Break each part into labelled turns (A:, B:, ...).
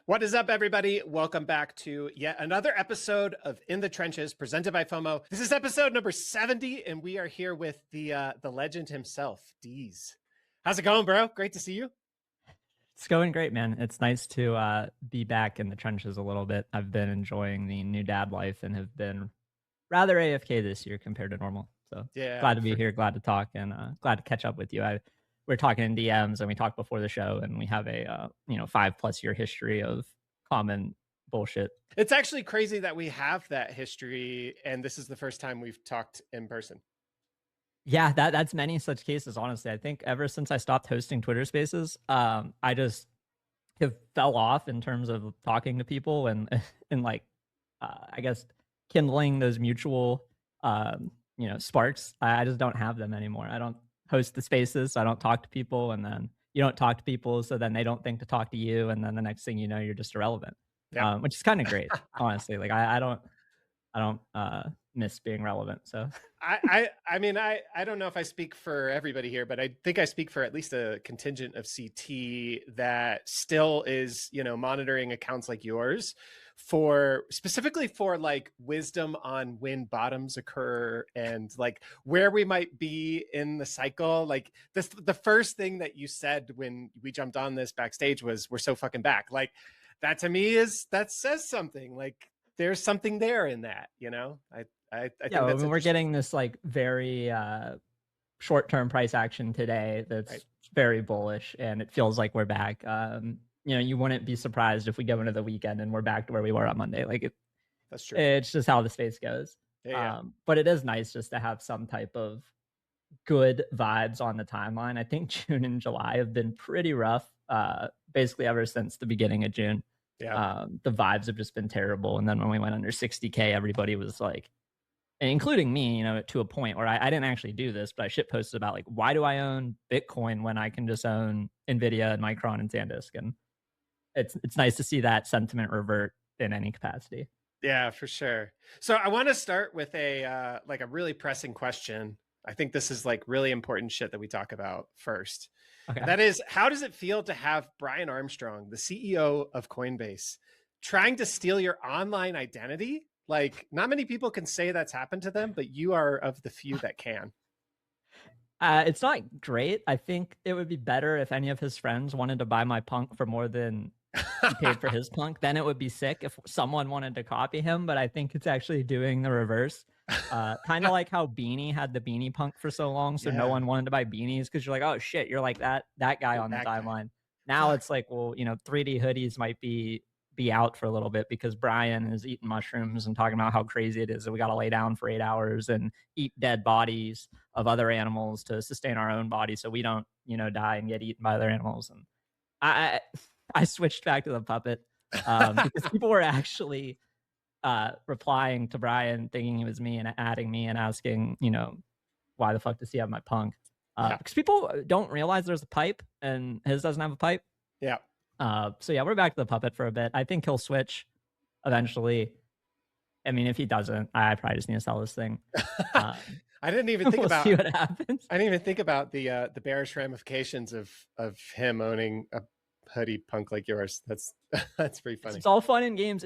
A: What is up, everybody? Welcome back to yet another episode of In the Trenches, presented by FOMO. This is episode number 70, and we are here with the legend himself, DeeZe. How's it going, bro? Great to see you.
B: It's going great, man. It's nice to be back in the trenches a little bit. I've been enjoying the new dad life and have been rather AFK this year compared to normal. So
A: Yeah,
B: glad to be here, glad to talk, and glad to catch up with you. We're talking in DMs and we talked before the show, and we have a 5+ year history of common bullshit.
A: it's actually crazy that we have that history, and this is the first time we've talked in person.
B: Yeah, that's many such cases. Honestly, I think ever since I stopped hosting Twitter Spaces, I just have fell off in terms of talking to people and and like I guess kindling those mutual sparks. I just don't have them anymore. I don't host the spaces, so I don't talk to people, and then you don't talk to people, so then they don't think to talk to you, and then the next thing you know, you're just irrelevant.
A: Yeah.
B: Which is kind of great, honestly. Like I don't miss being relevant. So
A: I don't know if I speak for everybody here, but I think I speak for at least a contingent of CT that still is, monitoring accounts like yours for specifically for like wisdom on when bottoms occur and like where we might be in the cycle. Like the first thing that you said when we jumped on this backstage was, "We're so fucking back." Like that to me that says something. Like there's something there in that, I think
B: yeah,
A: that's
B: we're
A: interesting.
B: getting this like very short-term price action today that's
A: Right.
B: very bullish, and it feels like we're back. You wouldn't be surprised if we go into the weekend and we're back to where we were on Monday. Like
A: That's true.
B: it's just how the space goes.
A: Yeah, yeah.
B: But it is nice just to have some type of good vibes on the timeline. I think June and July have been pretty rough, basically ever since the beginning of June.
A: Yeah.
B: The vibes have just been terrible. And then when we went under 60K, everybody was like, and including me, to a point where I didn't actually do this, but I shit posted about like, why do I own Bitcoin when I can just own Nvidia and Micron and SanDisk? And it's nice to see that sentiment revert in any capacity.
A: Yeah, for sure. So I want to start with a really pressing question. I think this is like really important shit that we talk about first. And
B: Okay.
A: that is, how does it feel to have Brian Armstrong, the CEO of Coinbase, trying to steal your online identity? Like, not many people can say that's happened to them, but you are of the few that can.
B: It's not great. I think it would be better if any of his friends wanted to buy my punk for more than he paid for his punk. Then it would be sick if someone wanted to copy him, but I think it's actually doing the reverse. Kind of like how Beanie had the Beanie punk for so long, so no
A: Yeah.
B: one wanted to buy beanies because you're like, oh shit, you're like that guy
A: You're
B: on the
A: that guy.
B: timeline. Now
A: Fuck.
B: it's like, well, 3D hoodies might be out for a little bit because Brian is eating mushrooms and talking about how crazy it is that we got to lay down for 8 hours and eat dead bodies of other animals to sustain our own body so we don't, die and get eaten by other animals. And I I switched back to the puppet because people were actually replying to Brian thinking he was me and adding me and asking, why the fuck does he have my punk?
A: Yeah.
B: Because people don't realize there's a pipe and his doesn't have a pipe.
A: Yeah.
B: So yeah, we're back to the puppet for a bit. I think he'll switch eventually. I mean, if he doesn't, I probably just need to sell this thing.
A: I didn't even think
B: We'll
A: about
B: see what happens.
A: I didn't even think about the bearish ramifications of him owning a hoodie punk like yours. That's that's pretty funny.
B: It's all fun and games.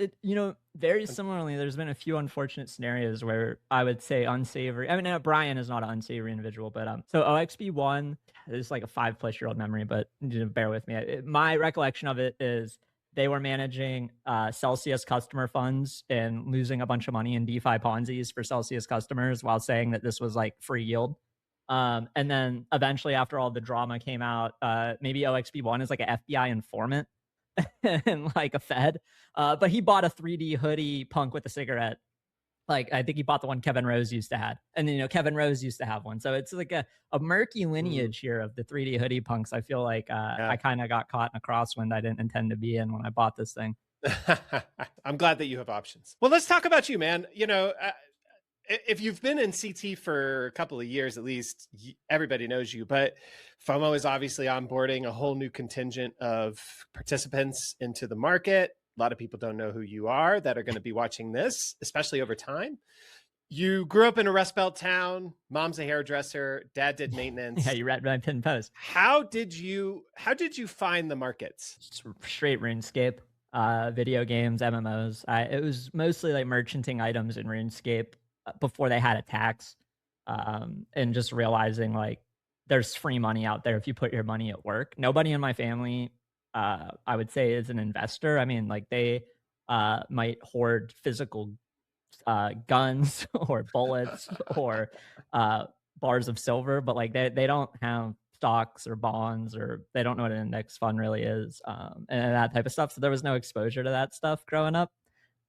B: Very similarly, there's been a few unfortunate scenarios where I would say unsavory. I mean, Brian is not an unsavory individual, but so OXB1 is like a 5+ year old memory, but bear with me. My recollection of it is they were managing Celsius customer funds and losing a bunch of money in DeFi Ponzi's for Celsius customers while saying that this was like free yield. And then eventually, after all the drama came out, maybe OXB1 is like an FBI informant and like a Fed. But he bought a 3D hoodie punk with a cigarette. Like I think he bought the one Kevin Rose used to have, and then Kevin Rose used to have one. So it's like a murky lineage here of the 3D hoodie punks. I feel like
A: Yeah.
B: I kind of got caught in a crosswind I didn't intend to be in when I bought this thing.
A: I'm glad that you have options. Well, let's talk about you, man. If you've been in CT for a couple of years at least, everybody knows you, but FOMO is obviously onboarding a whole new contingent of participants into the market. A lot of people don't know who you are that are going to be watching this, especially over time. You grew up in a Rust Belt town. Mom's a hairdresser. Dad did maintenance.
B: Yeah, you read my pinned post.
A: How did you find the markets?
B: Straight RuneScape. video games, MMOs. It was mostly like merchanting items in RuneScape before they had a tax, and just realizing like there's free money out there if you put your money at work. Nobody in my family, I would say, is an investor. I mean, like they might hoard physical guns or bullets or bars of silver, but like they don't have stocks or bonds, or they don't know what an index fund really is, and that type of stuff. So there was no exposure to that stuff growing up.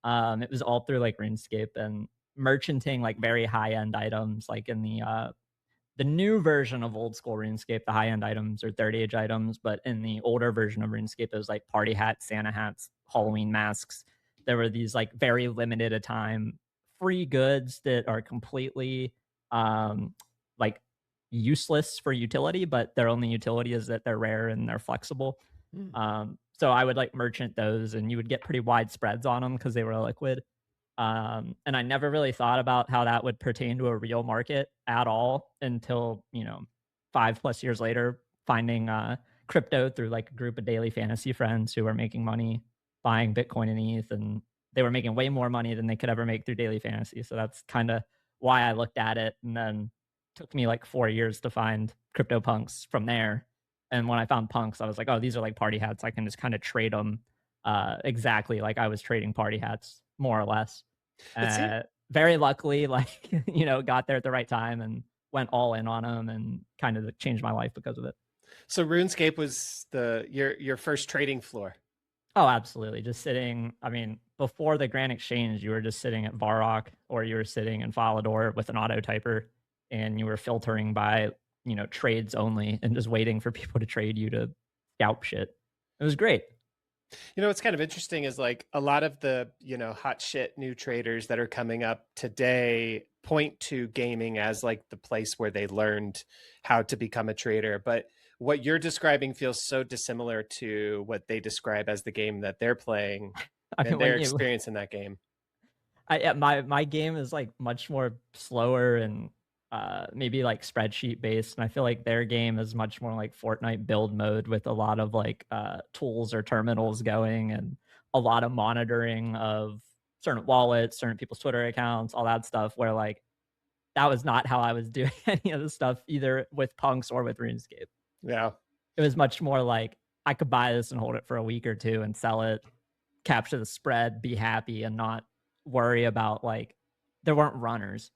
B: It was all through like RuneScape and merchanting like very high end items, like in the new version of old school RuneScape, the high end items are 30 age items, but in the older version of RuneScape, it was like party hats, Santa hats, Halloween masks. There were these like very limited a time free goods that are completely like useless for utility, but their only utility is that they're rare and they're flexible.
A: Mm.
B: So I would like merchant those, and you would get pretty wide spreads on them because they were liquid. And I never really thought about how that would pertain to a real market at all until, 5+ years later, finding crypto through like a group of daily fantasy friends who were making money buying Bitcoin and ETH, and they were making way more money than they could ever make through daily fantasy. So that's kind of why I looked at it. And then took me like 4 years to find crypto punks from there. And when I found punks, I was like, oh, these are like party hats. I can just kind of trade them exactly like I was trading party hats, more or less.
A: It seems
B: Very luckily, like, got there at the right time and went all in on them, and kind of changed my life because of it.
A: so. RuneScape was your first trading floor.
B: Oh, absolutely. Just sitting, I mean, before the Grand Exchange, you were just sitting at Varrock, or you were sitting in Falador with an auto typer, and you were filtering by, trades only, and just waiting for people to trade you to scalp shit. It was great.
A: What's kind of interesting is like a lot of the, hot shit new traders that are coming up today point to gaming as like the place where they learned how to become a trader. But what you're describing feels so dissimilar to what they describe as the game that they're playing
B: I mean,
A: and their experience in that game.
B: My game is like much more slower and maybe like spreadsheet based, and I feel like their game is much more like Fortnite build mode with a lot of like tools or terminals going, and a lot of monitoring of certain wallets, certain people's Twitter accounts, all that stuff, where like that was not how I was doing any of the stuff either with punks or with RuneScape.
A: Yeah.
B: It was much more like I could buy this and hold it for a week or two and sell it, capture the spread, be happy, and not worry about like there weren't runners.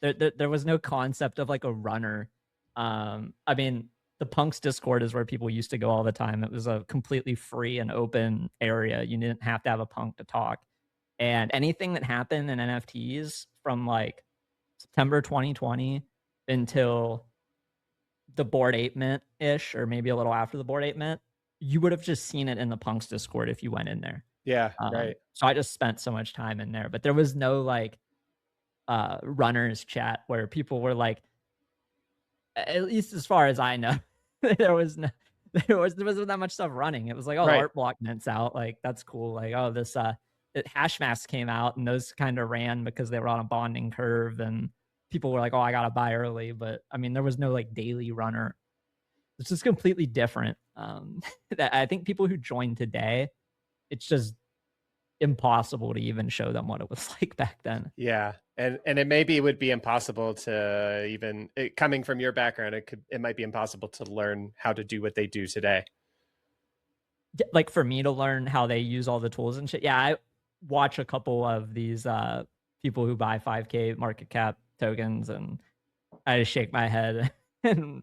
B: There was no concept of like a runner. I mean, the punks Discord is where people used to go all the time. It was a completely free and open area. You didn't have to have a punk to talk. And anything that happened in NFTs from like September 2020 until the Bored Ape Mint ish, or maybe a little after the Bored Ape Mint, you would have just seen it in the punks Discord if you went in there.
A: Yeah. Right.
B: So I just spent so much time in there, but there was no like runners chat where people were like, at least as far as I know, there wasn't that much stuff running. It was like, oh,
A: Right.
B: art block mint's out, like that's cool. Like, oh, this hash masks came out, and those kind of ran because they were on a bonding curve, and people were like, oh, I gotta buy early. But I mean, there was no like daily runner. It's just completely different. That I think people who join today, it's just impossible to even show them what it was like back then.
A: Yeah. And it would be impossible to even coming from your background, it might be impossible to learn how to do what they do today.
B: Like for me to learn how they use all the tools and shit. Yeah, I watch a couple of these people who buy 5K market cap tokens, and I just shake my head and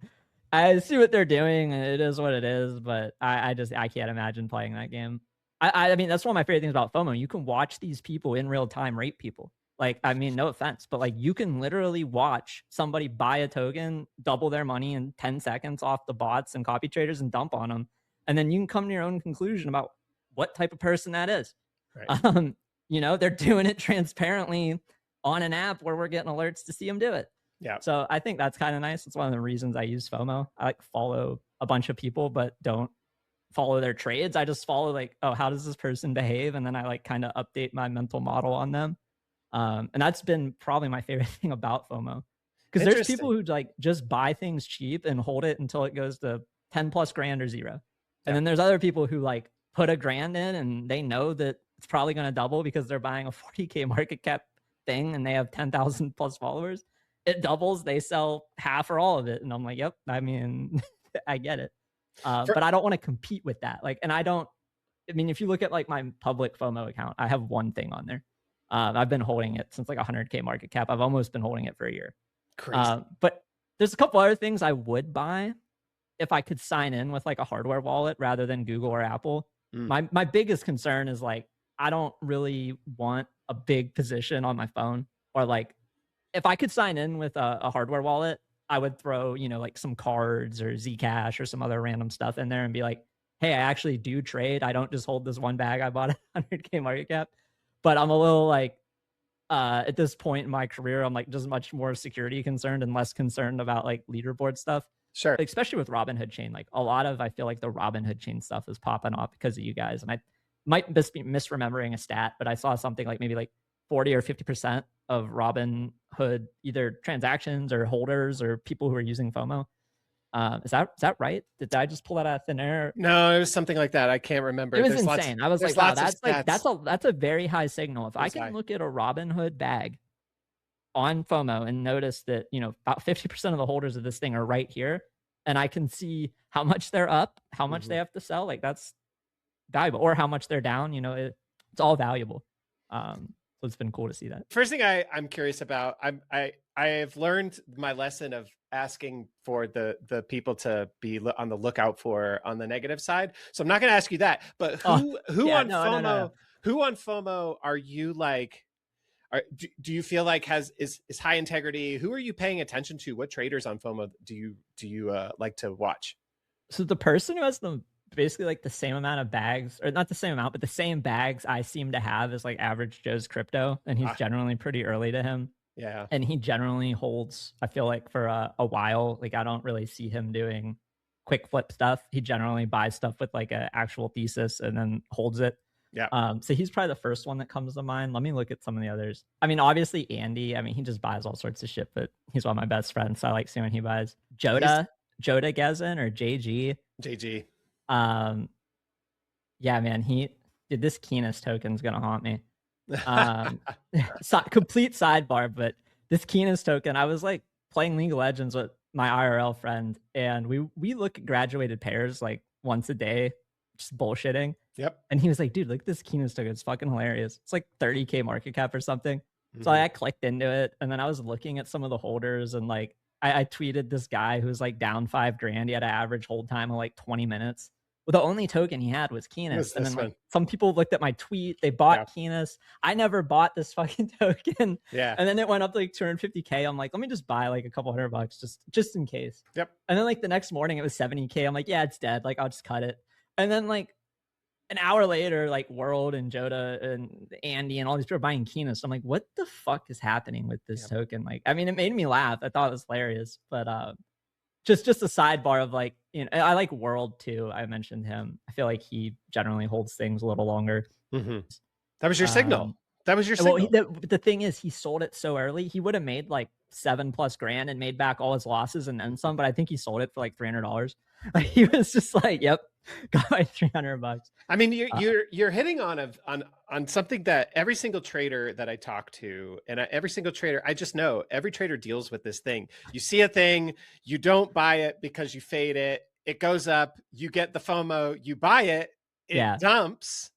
B: I see what they're doing, and it is what it is, but I can't imagine playing that game. I mean, that's one of my favorite things about FOMO. You can watch these people in real time rape people. Like, I mean, no offense, but like you can literally watch somebody buy a token, double their money in 10 seconds off the bots and copy traders and dump on them. And then you can come to your own conclusion about what type of person that is.
A: Right.
B: They're doing it transparently on an app where we're getting alerts to see them do it.
A: Yeah.
B: So I think that's kind of nice. It's one of the reasons I use FOMO. I like follow a bunch of people, but don't follow their trades. I just follow like, oh, how does this person behave? And then I like kind of update my mental model on them. And that's been probably my favorite thing about FOMO, because there's people who like just buy things cheap and hold it until it goes to 10+ grand or zero. And then there's other people who like put $1,000 in and they know that it's probably going to double because they're buying a 40K market cap thing and they have 10,000 plus followers. It doubles, they sell half or all of it. And I'm like, yep, I mean, I get it. But I don't want to compete with that. Like, and I mean, if you look at like my public FOMO account, I have one thing on there. I've been holding it since like 100K market cap. I've almost been holding it for a year.
A: Crazy.
B: But there's a couple other things I would buy if I could sign in with like a hardware wallet rather than Google or Apple. My biggest concern is like, I don't really want a big position on my phone, or like if I could sign in with a hardware wallet, I would throw, you know, like some cards or Zcash or some other random stuff in there and be like, hey, I actually do trade. I don't just hold this one bag I bought at 100K market cap. But I'm a little like, at this point in my career, I'm like just much more security concerned and less concerned about like leaderboard stuff.
A: Sure.
B: Like, especially with Robinhood chain, like a lot of, I feel like the Robinhood chain stuff is popping off because of you guys. And I might just be misremembering a stat, but I saw something like maybe like 40 or 50% of Robinhood either transactions or holders or people who are using FOMO. Is that right? Did I just pull that out of thin air?
A: No, it was something like that. I can't remember.
B: It was insane. I was like, wow, that's a very high signal. If I can look at a Robinhood bag on FOMO and notice that, you know, about 50% of the holders of this thing are right here, and I can see how much they're up, how much they have to sell, like that's valuable, or how much they're down, you know, it's all valuable. So it's been cool to see that.
A: First thing I'm curious about, I've learned my lesson of asking for the people to be on the lookout for on the negative side. So I'm not going to ask you that, but who on FOMO are you like? Do you feel like is high integrity? Who are you paying attention to? What traders on FOMO do you like to watch?
B: So the person who has basically like the same amount of bags, or not the same amount, but the same bags I seem to have is like Average Joe's Crypto, and he's generally pretty early to him.
A: Yeah.
B: And he generally holds, I feel like, for a while. Like I don't really see him doing quick flip stuff. He generally buys stuff with like an actual thesis and then holds it.
A: Yeah.
B: So he's probably the first one that comes to mind. Let me look at some of the others. I mean, obviously Andy, I mean, he just buys all sorts of shit, but he's one of my best friends, so I like seeing what he buys. Joda Gezin, or JG.
A: JG.
B: Yeah, man, this QENIS token's gonna haunt me. Complete sidebar, but this QENIS token, I was like playing League of Legends with my IRL friend, and we look at graduated pairs like once a day, just bullshitting.
A: Yep.
B: And he was like, dude, look at this QENIS token. It's fucking hilarious. It's like 30K market cap or something. So I clicked into it, and then I was looking at some of the holders, and like I tweeted this guy who was like down $5,000. He had an average hold time of like 20 minutes. Well, the only token he had was QENIS. And then like some people looked at my tweet, they bought QENIS. I never bought this fucking token.
A: Yeah.
B: And then it went up to like 250K. I'm like, let me just buy like a couple $100 just in case.
A: Yep.
B: And then like the next morning it was 70K. I'm like, yeah, it's dead. Like I'll just cut it. And then like an hour later, like World and Joda and Andy and all these people are buying QENIS. I'm like, what the fuck is happening with this token? Like, I mean, it made me laugh. I thought it was hilarious, but just a sidebar of like, you know, I like World too. I mentioned him. I feel like he generally holds things a little longer.
A: That was your signal. That was your signal.
B: Well, the thing is, he sold it so early. He would have made like $7+ grand and made back all his losses and then some. But I think he sold it for like $300. Like, he was just like, "Yep, got my $300."
A: I mean, you're hitting on something that every single trader that I talk to, and every single trader, I just know every trader deals with this thing. You see a thing, you don't buy it because you fade it. It goes up, you get the FOMO, you buy it, it dumps,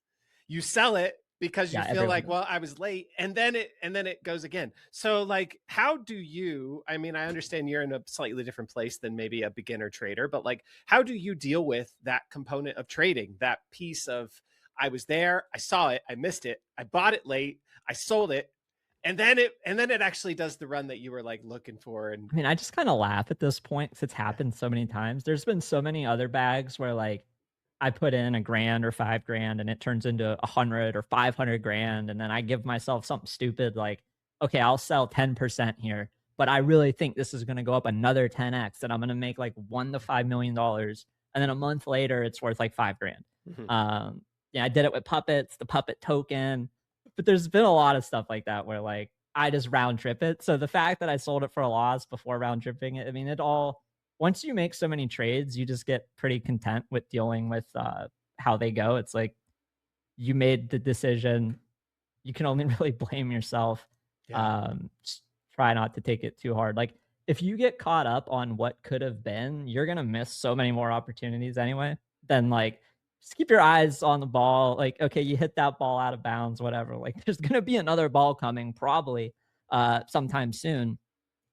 A: you sell it because you feel like, well, I was late, and then it goes again. So like, how do you, I mean, I understand you're in a slightly different place than maybe a beginner trader, but like, how do you deal with that component of trading, that piece of, I was there, I saw it, I missed it, I bought it late, I sold it, and then it actually does the run that you were like looking for? And
B: I mean, I just kind of laugh at this point because it's happened so many times. There's been so many other bags where like I put in $1 grand or $5 grand and it turns into 100 or 500 grand. And then I give myself something stupid like, okay, I'll sell 10% here, but I really think this is going to go up another 10x and I'm going to make like $1 to $5 million. And then a month later, it's worth like $5 grand. Yeah, I did it with puppets, the puppet token, but there's been a lot of stuff like that where like I just round trip it. So the fact that I sold it for a loss before round tripping it, I mean, once you make so many trades, you just get pretty content with dealing with how they go. It's like you made the decision. You can only really blame yourself. Just try not to take it too hard. Like if you get caught up on what could have been, you're gonna miss so many more opportunities anyway. Then like just keep your eyes on the ball. Like, okay, you hit that ball out of bounds, whatever. Like there's gonna be another ball coming probably sometime soon.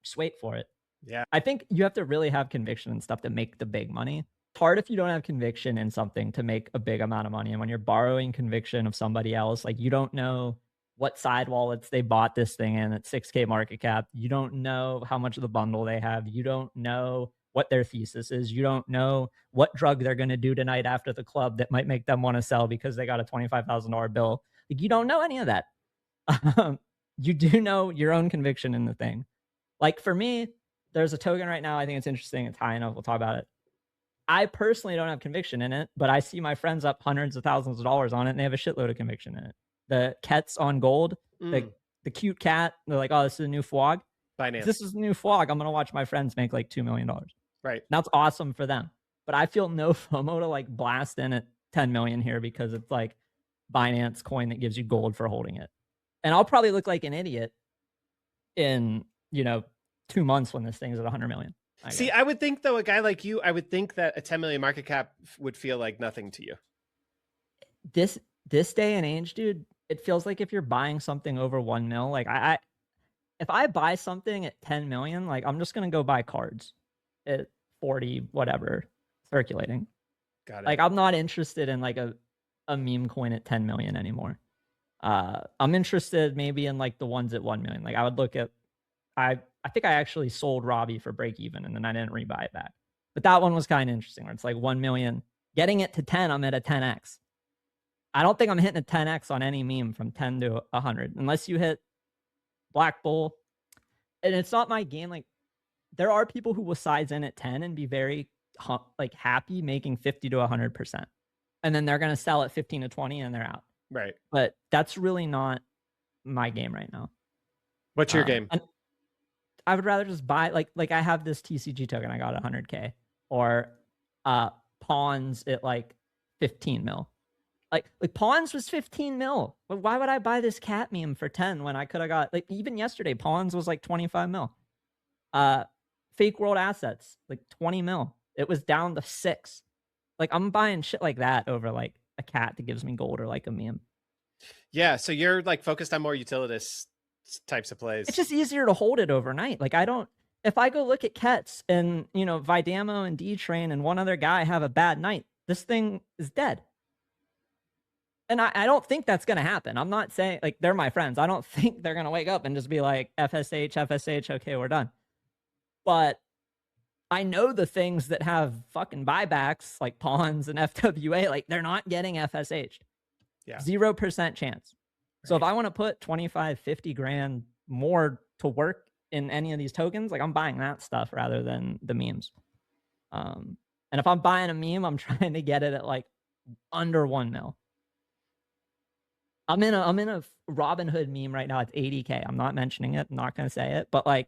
B: Just wait for it.
A: Yeah.
B: I think you have to really have conviction and stuff to make the big money. It's hard if you don't have conviction in something to make a big amount of money. And when you're borrowing conviction of somebody else, like you don't know what side wallets they bought this thing in at 6K market cap. You don't know how much of the bundle they have. You don't know what their thesis is. You don't know what drug they're going to do tonight after the club that might make them want to sell because they got a $25,000 bill. Like you don't know any of that. You do know your own conviction in the thing. Like for me, there's a token right now. I think it's interesting. It's high enough. We'll talk about it. I personally don't have conviction in it, but I see my friends up hundreds of thousands of dollars on it, and they have a shitload of conviction in it. The Kets on gold, the cute cat. They're like, oh, this is a new FWOG.
A: Binance.
B: This is a new FWOG. I'm gonna watch my friends make like $2 million.
A: Right.
B: That's awesome for them. But I feel no FOMO to like blast in at 10 million here because it's like Binance coin that gives you gold for holding it. And I'll probably look like an idiot in 2 months when this thing's at 100 million.
A: See, I would think though, a guy like you, I would think that a 10 million market cap would feel like nothing to you.
B: This day and age, dude, it feels like if you're buying something over 1 mil, like if I buy something at 10 million, like I'm just gonna go buy cards at 40 whatever circulating.
A: Got it.
B: Like I'm not interested in like a meme coin at 10 million anymore. I'm interested maybe in like the ones at 1 million. Like I would look at I think I actually sold Robbie for break even and then I didn't rebuy it back. But that one was kind of interesting where it's like 1 million. Getting it to 10, I'm at a 10x. I don't think I'm hitting a 10x on any meme from 10 to 100 unless you hit Black Bull. And it's not my game. Like there are people who will size in at 10 and be very like happy making 50 to 100%. And then they're going to sell at 15 to 20 and they're out.
A: Right.
B: But that's really not my game right now.
A: What's your game?
B: I would rather just buy like I have this TCG token I got 100K or pawns at like 15 mil. Like pawns was 15 mil. But why would I buy this cat meme for 10 when I could have got like even yesterday pawns was like 25 mil. Fake world assets like 20 mil. It was down to 6. Like I'm buying shit like that over like a cat that gives me gold or like a meme.
A: Yeah, so you're like focused on more utilitist types of plays.
B: It's just easier to hold it overnight. Like if I go look at Kets and Vidamo and D-Train and one other guy have a bad night, this thing is dead. And I don't think that's going to happen. I'm not saying like they're my friends. I don't think they're going to wake up and just be like FSH, okay, we're done. But I know the things that have fucking buybacks like pawns and FWA, like they're not getting FSH'd.
A: Yeah.
B: 0% chance.
A: Right.
B: So if I want to put 25, 50 grand more to work in any of these tokens, like I'm buying that stuff rather than the memes. And if I'm buying a meme, I'm trying to get it at like under 1 mil. I'm in a Robinhood meme right now. It's 80K. I'm not mentioning it. I'm not going to say it, but like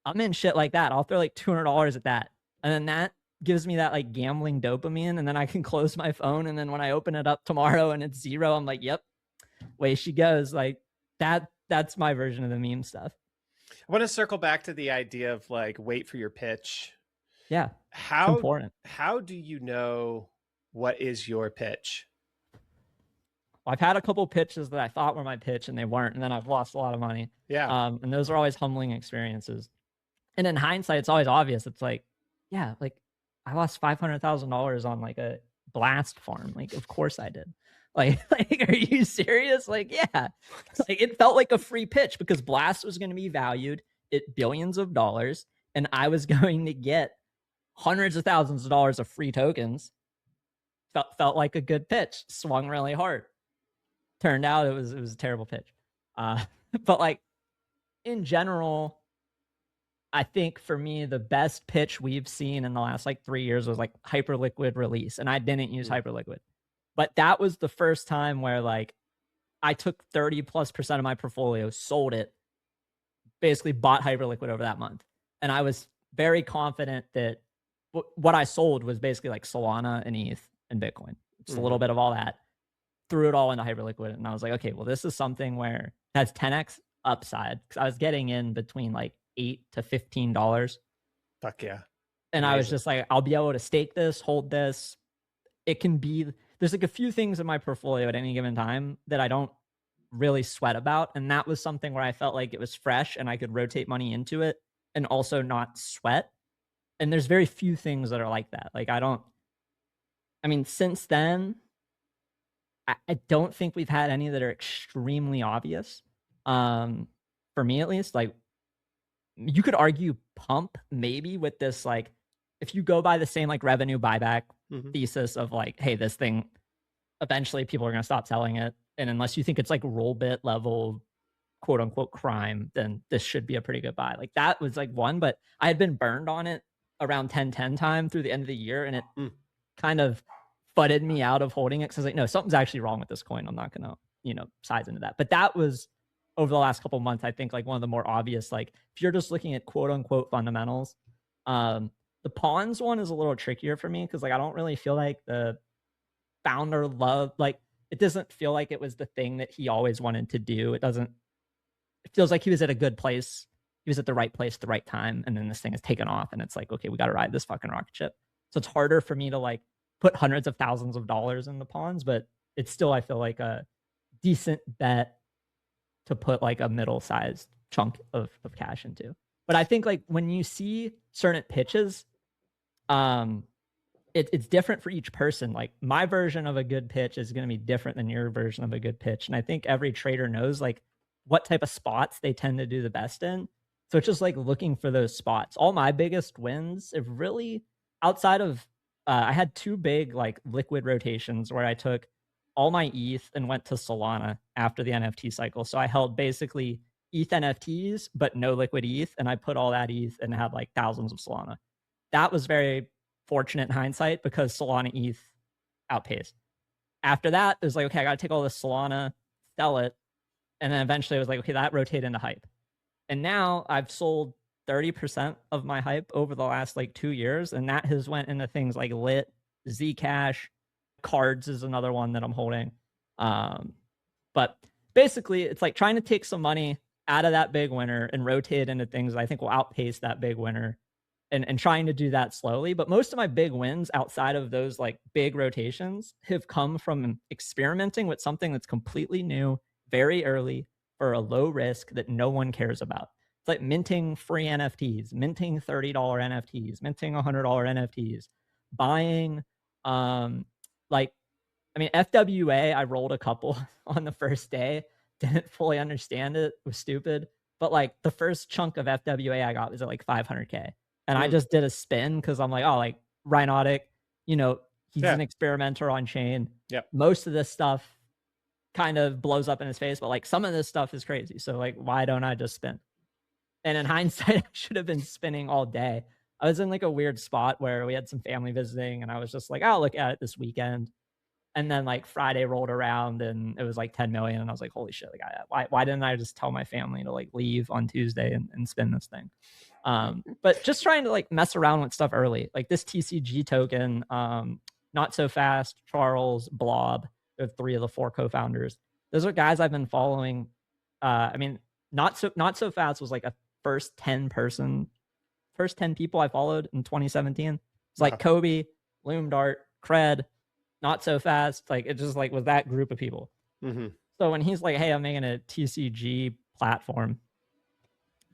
B: I'm in shit like that. I'll throw like $200 at that. And then that gives me that like gambling dopamine. And then I can close my phone. And then when I open it up tomorrow and it's 0, I'm like, yep, way she goes. Like that's my version of the meme stuff.
A: I want to circle back to the idea of like, wait for your pitch.
B: Yeah.
A: How
B: it's important.
A: How do you know what is your pitch?
B: I've had a couple pitches that I thought were my pitch and they weren't. And then I've lost a lot of money.
A: Yeah.
B: And those are always humbling experiences. And in hindsight, it's always obvious. It's like, yeah, like I lost $500,000 on like a blast farm. Like, of course I did. Like, are you serious? Like, yeah, like it felt like a free pitch because blast was going to be valued at billions of dollars. And I was going to get hundreds of thousands of dollars of free tokens. Felt like a good pitch, swung really hard. Turned out it was a terrible pitch. But like in general, I think for me, the best pitch we've seen in the last like 3 years was like Hyperliquid release. And I didn't use Hyperliquid, but that was the first time where like I took 30+% of my portfolio, sold it, basically bought Hyperliquid over that month. And I was very confident that what I sold was basically like Solana and ETH and Bitcoin. just a little bit of all that, threw it all into Hyperliquid. And I was like, okay, well, this is something where that's 10x upside. Cause I was getting in between like $8 to $15.
A: Fuck yeah.
B: And I was just like, I'll be able to stake this, hold this. It can be, there's like a few things in my portfolio at any given time that I don't really sweat about. And that was something where I felt like it was fresh and I could rotate money into it and also not sweat. And there's very few things that are like that. Like since then, I don't think we've had any that are extremely obvious. For me at least, like you could argue pump maybe with this, like if you go by the same like revenue buyback thesis of like, hey, this thing eventually people are going to stop selling it, and unless you think it's like roll bit level quote unquote crime, then this should be a pretty good buy. Like that was like one, but I had been burned on it around 10-10 time through the end of the year, and it kind of butted me out of holding it because I was like, no, something's actually wrong with this coin. I'm not gonna, size into that. But that was over the last couple of months, I think like one of the more obvious, like if you're just looking at quote unquote fundamentals. The pawns one is a little trickier for me because like I don't really feel like the founder like it doesn't feel like it was the thing that he always wanted to do. It feels like he was at a good place. He was at the right place at the right time. And then this thing is taken off and it's like, okay, we got to ride this fucking rocket ship. So it's harder for me to like put hundreds of thousands of dollars in the pawns, but it's still, I feel like a decent bet to put like a middle-sized chunk of cash into. But I think like when you see certain pitches, it's different for each person. Like my version of a good pitch is going to be different than your version of a good pitch. And I think every trader knows like what type of spots they tend to do the best in. So it's just like looking for those spots. All my biggest wins have really outside of, I had two big like liquid rotations where I took all my ETH and went to Solana after the NFT cycle. So I held basically ETH NFTs, but no liquid ETH. And I put all that ETH and had like thousands of Solana. That was very fortunate in hindsight because Solana ETH outpaced. After that, it was like, okay, I got to take all this Solana, sell it. And then eventually it was like, okay, that rotated into hype. And now I've sold 30% of my hype over the last like 2 years. And that has went into things like Lit, Zcash, Cards is another one that I'm holding. But basically it's like trying to take some money out of that big winner and rotate into things that I think will outpace that big winner. And trying to do that slowly. But most of my big wins outside of those like big rotations have come from experimenting with something that's completely new, very early, for a low risk that no one cares about. It's like minting free NFTs, minting $30 NFTs, minting $100 NFTs, buying, FWA, I rolled a couple on the first day, didn't fully understand it, was stupid. But like the first chunk of FWA I got was at like 500K. And I just did a spin because I'm like, oh, like Rhinotic, he's an experimenter on chain.
A: Yep.
B: Most of this stuff kind of blows up in his face, but like some of this stuff is crazy. So like, why don't I just spin? And in hindsight, I should have been spinning all day. I was in like a weird spot where we had some family visiting and I was just like, I'll look at it this weekend. And then like Friday rolled around and it was like 10 million. And I was like, holy shit, like why didn't I just tell my family to like leave on Tuesday and spin this thing? But just trying to like mess around with stuff early, like this TCG token, Not So Fast, Charles, Blob, they're 3 of the 4 co-founders. Those are guys I've been following. Not so Fast was like a first 10 people I followed in 2017. It's like Kobe, Loomdart, Cred, Not So Fast. Like it just like was that group of people. So when he's like, hey, I'm making a TCG platform.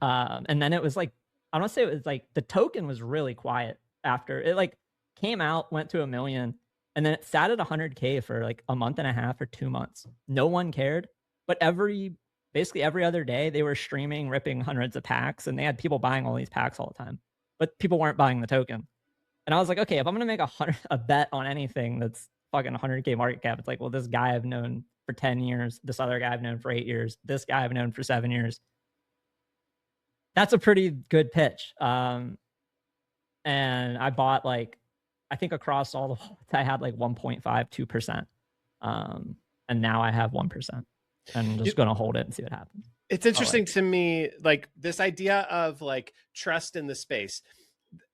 B: And then it was like, I don't say it was like the token was really quiet after it like came out, went to 1 million, and then it sat at 100K for like a month and a half or 2 months. No one cared, but basically every other day they were streaming, ripping hundreds of packs, and they had people buying all these packs all the time, but people weren't buying the token. And I was like, okay, if I'm gonna make a bet on anything that's fucking 100K market cap, it's like, well, this guy I've known for 10 years, this other guy I've known for 8 years, this guy I've known for 7 years. That's a pretty good pitch. And I bought like, I think across all the vaults, I had like 1.5, 2%. And now I have 1%. And I'm just going to hold it and see what happens.
A: It's interesting to me, like this idea of like trust in the space.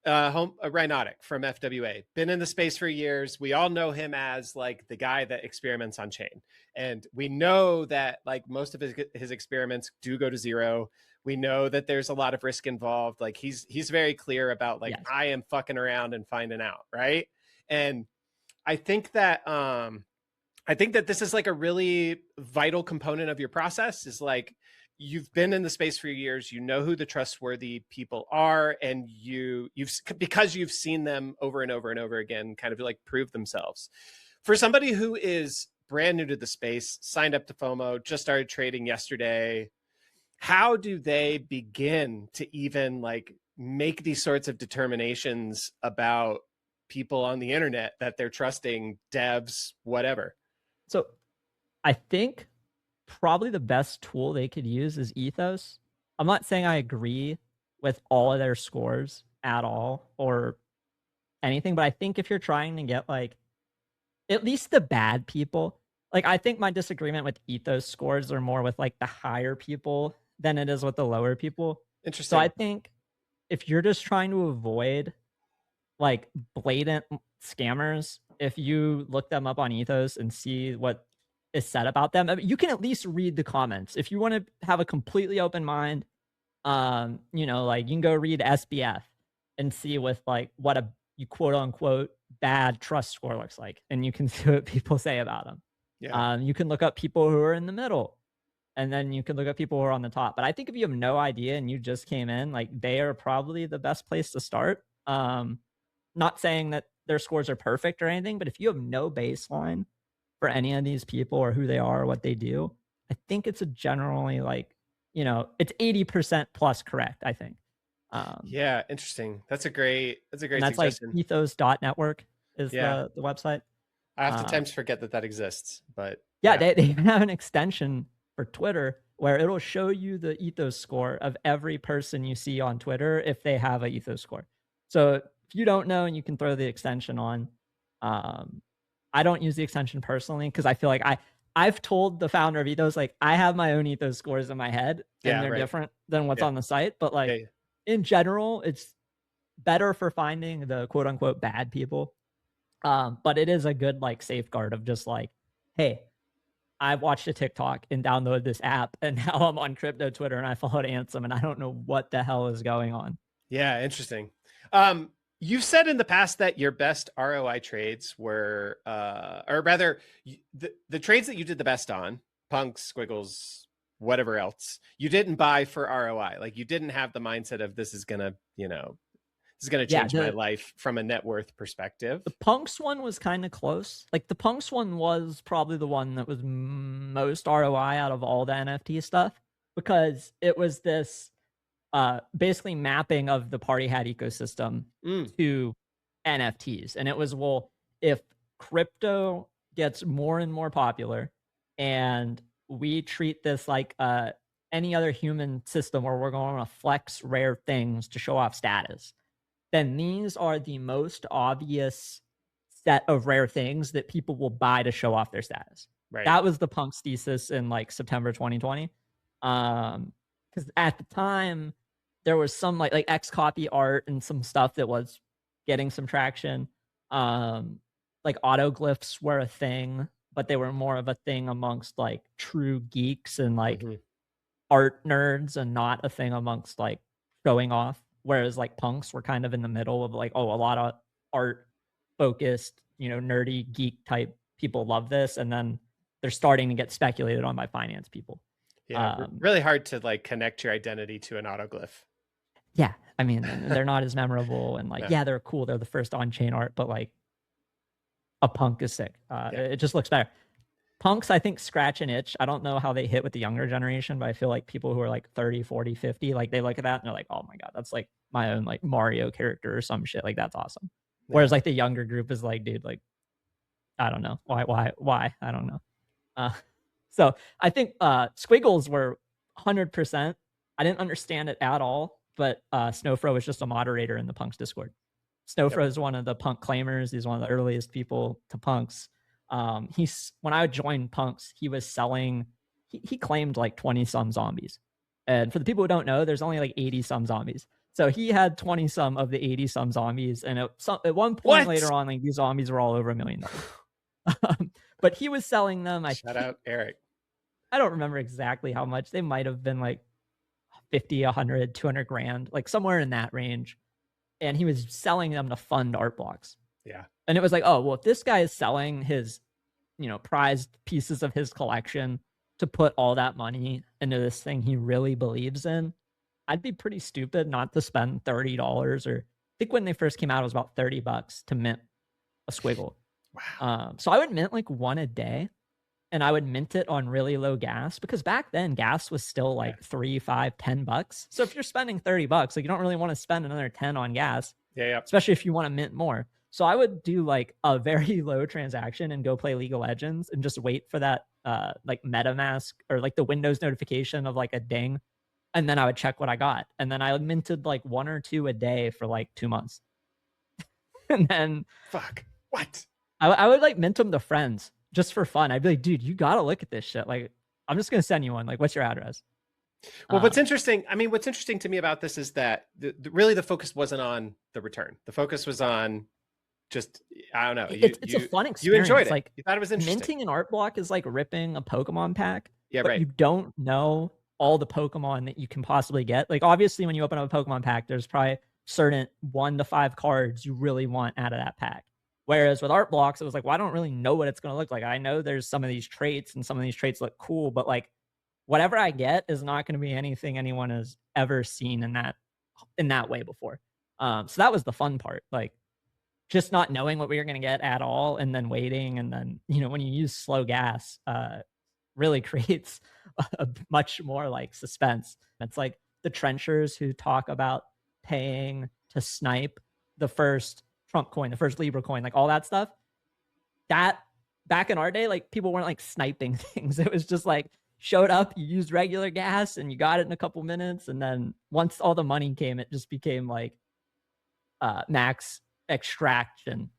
A: Rhinotic from FWA, been in the space for years. We all know him as like the guy that experiments on chain, and we know that like most of his experiments do go to zero. We know that there's a lot of risk involved. Like he's very clear about like,
B: Yes.
A: I am fucking around and finding out, right? And I think that this is like a really vital component of your process, is like, you've been in the space for years, you know who the trustworthy people are, and because you've seen them over and over and over again kind of like prove themselves. For somebody who is brand new to the space, signed up to FOMO, just started trading yesterday, how do they begin to even like make these sorts of determinations about people on the internet that they're trusting, devs, whatever?
B: So I think probably the best tool they could use is Ethos. I'm not saying I agree with all of their scores at all or anything, but I think if you're trying to get like at least the bad people, like I think my disagreement with Ethos scores are more with like the higher people than it is with the lower people. So I
A: Interesting.
B: think if you're just trying to avoid like blatant scammers, if you look them up on Ethos and see what is said about them, I mean, you can at least read the comments. If you want to have a completely open mind, you know, like you can go read SBF and see with like what a you quote unquote bad trust score looks like, and you can see what people say about them.
A: Yeah.
B: You can look up people who are in the middle, and then you can look at people who are on the top. But I think if you have no idea and you just came in, like they are probably the best place to start. Not saying that their scores are perfect or anything, but if you have no baseline for any of these people or who they are or what they do, I think it's a generally like, you know, it's 80% plus correct, I think.
A: Yeah, interesting. That's a great
B: And that's like
A: suggestion.
B: ethos.network is
A: Yeah.
B: the website.
A: I oftentimes forget that exists, but
B: Yeah,
A: yeah.
B: they even have an extension for Twitter where it'll show you the ethos score of every person you see on Twitter if they have a ethos score. So if you don't know and you can throw the extension on, I don't use the extension personally because I feel like I've told the founder of Ethos, like I have my own Ethos scores in my head and
A: Yeah,
B: they're
A: right.
B: different than what's
A: Yeah.
B: on the site. But like
A: Yeah.
B: in general, it's better for finding the quote unquote bad people. But it is a good like safeguard of just like, hey, I watched a TikTok and downloaded this app, and now I'm on crypto Twitter and I followed Ansem, and I don't know what the hell is going on.
A: Yeah, interesting. You've said in the past that your best ROI trades were, or rather, the trades that you did the best on, punks, squiggles, whatever else, you didn't buy for ROI. Like you didn't have the mindset of this is gonna, this is gonna
B: Yeah,
A: change my life from a net worth perspective.
B: the Punks one was kind of close. Like the Punks one was probably the one that was most ROI out of all the NFT stuff because it was this basically mapping of the party hat ecosystem to NFTs. And it was, well, if crypto gets more and more popular and we treat this like any other human system where we're going to flex rare things to show off status, then these are the most obvious set of rare things that people will buy to show off their status.
A: Right.
B: That was the Punk's thesis in like September 2020. Because at the time there was some like X copy art and some stuff that was getting some traction. Like autoglyphs were a thing, but they were more of a thing amongst like true geeks and like art nerds and not a thing amongst like showing off. Whereas like punks were kind of in the middle of like, oh, a lot of art focused, you know, nerdy geek type people love this. And then they're starting to get speculated on by finance people.
A: Yeah, really hard to like connect your identity to an autoglyph.
B: Yeah, I mean, they're not as memorable and like,
A: No.
B: yeah, they're cool. They're the first on-chain art, but like a punk is sick. It just looks better. Punks, I think, scratch an itch. I don't know how they hit with the younger generation, but I feel like people who are like 30, 40, 50, like they look at that and they're like, oh my God, that's like my own like Mario character or some shit. Like that's awesome. Yeah. Whereas like the younger group is like, dude, like, I don't know. Why? I don't know. So I think Squiggles were 100%. I didn't understand it at all, but Snowfro was just a moderator in the Punks Discord. Snowfro is one of the punk claimers. He's one of the earliest people to punks. He's when I joined punks, he was selling. He claimed like 20 some zombies, and for the people who don't know, there's only like 80 some zombies. So he had 20 some of the 80 some zombies, and at one point
A: What?
B: later on, like these zombies were all over $1 million. But he was selling them.
A: Shout out Eric.
B: I don't remember exactly how much. They might have been like 50, 100, 200 grand, like somewhere in that range. And he was selling them to fund art blocks.
A: Yeah.
B: And it was like, oh, well, if this guy is selling his, prized pieces of his collection to put all that money into this thing he really believes in, I'd be pretty stupid not to spend $30, or I think when they first came out, it was about $30 to mint a squiggle.
A: Wow.
B: So I would mint like one a day, and I would mint it on really low gas, because back then gas was still like $3, $5, $10. So if you're spending $30, like you don't really want to spend another 10 on gas.
A: Yeah.
B: Especially if you want to mint more. So I would do like a very low transaction and go play League of Legends and just wait for that like MetaMask or like the Windows notification of like a ding. And then I would check what I got. And then I minted like 1 or 2 a day for like 2 months. And then
A: what?
B: I would like mint them to friends just for fun. I'd be like, dude, you got to look at this shit. Like, I'm just going to send you one. Like, what's your address?
A: Well, what's interesting to me about this is that really the focus wasn't on the return. The focus was on just, I don't know.
B: It's a fun experience.
A: You enjoyed it.
B: Like,
A: you thought it was interesting.
B: Minting an art block is like ripping a Pokemon pack.
A: Yeah,
B: but
A: right.
B: You don't know all the Pokemon that you can possibly get. Like, obviously, when you open up a Pokemon pack, there's probably certain 1 to 5 cards you really want out of that pack. Whereas with art blocks, it was like, well, I don't really know what it's going to look like. I know there's some of these traits, and some of these traits look cool, but like whatever I get is not going to be anything anyone has ever seen in that way before. So that was the fun part, like just not knowing what we were going to get at all, and then waiting, and then when you use slow gas, really creates a much more like suspense. It's like the trenchers who talk about paying to snipe the first Trump coin, the first Libra coin, like all that stuff. That back in our day, like people weren't like sniping things. It was just like showed up, you used regular gas, and you got it in a couple minutes. And then once all the money came, it just became like max extraction.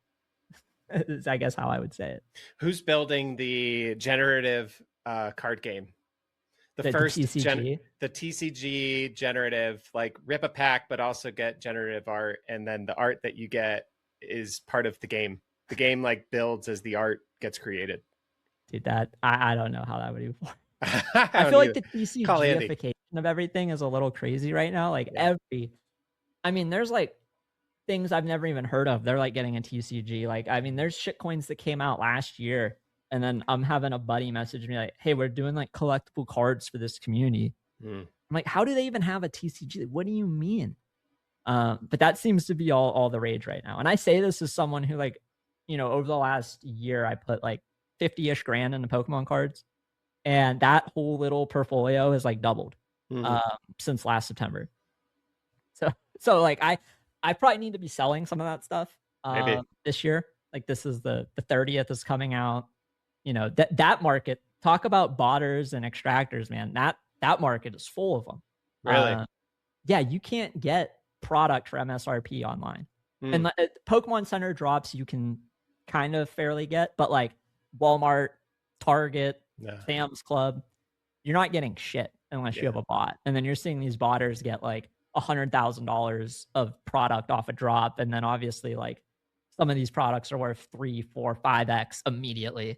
B: Is I guess how I would say it.
A: Who's building the generative card game? The first
B: TCG?
A: The TCG generative, like rip a pack, but also get generative art, and then the art that you get is part of the game. The game like builds as the art gets created.
B: Dude, that I don't know how that would even work. I feel like the TCGification of everything is a little crazy right now. Like there's like things I've never even heard of. They're like getting a TCG. Like, there's shit coins that came out last year, and then I'm having a buddy message me like, hey, we're doing like collectible cards for this community. I'm like, how do they even have a TCG? Like, what do you mean? But that seems to be all the rage right now. And I say this as someone who like, over the last year, I put like 50-ish grand into Pokemon cards, and that whole little portfolio has like doubled since last September. So like I probably need to be selling some of that stuff this year. Like this is the 30th is coming out. That market, talk about botters and extractors, man. That market is full of them.
A: Really?
B: Yeah, you can't get product for MSRP online. And Pokemon Center drops you can kind of fairly get, but like Walmart, Target, Sam's Club, you're not getting shit unless you have a bot. And then you're seeing these botters get like $100,000 of product off a drop, and then obviously like some of these products are worth 3, 4, 5x immediately.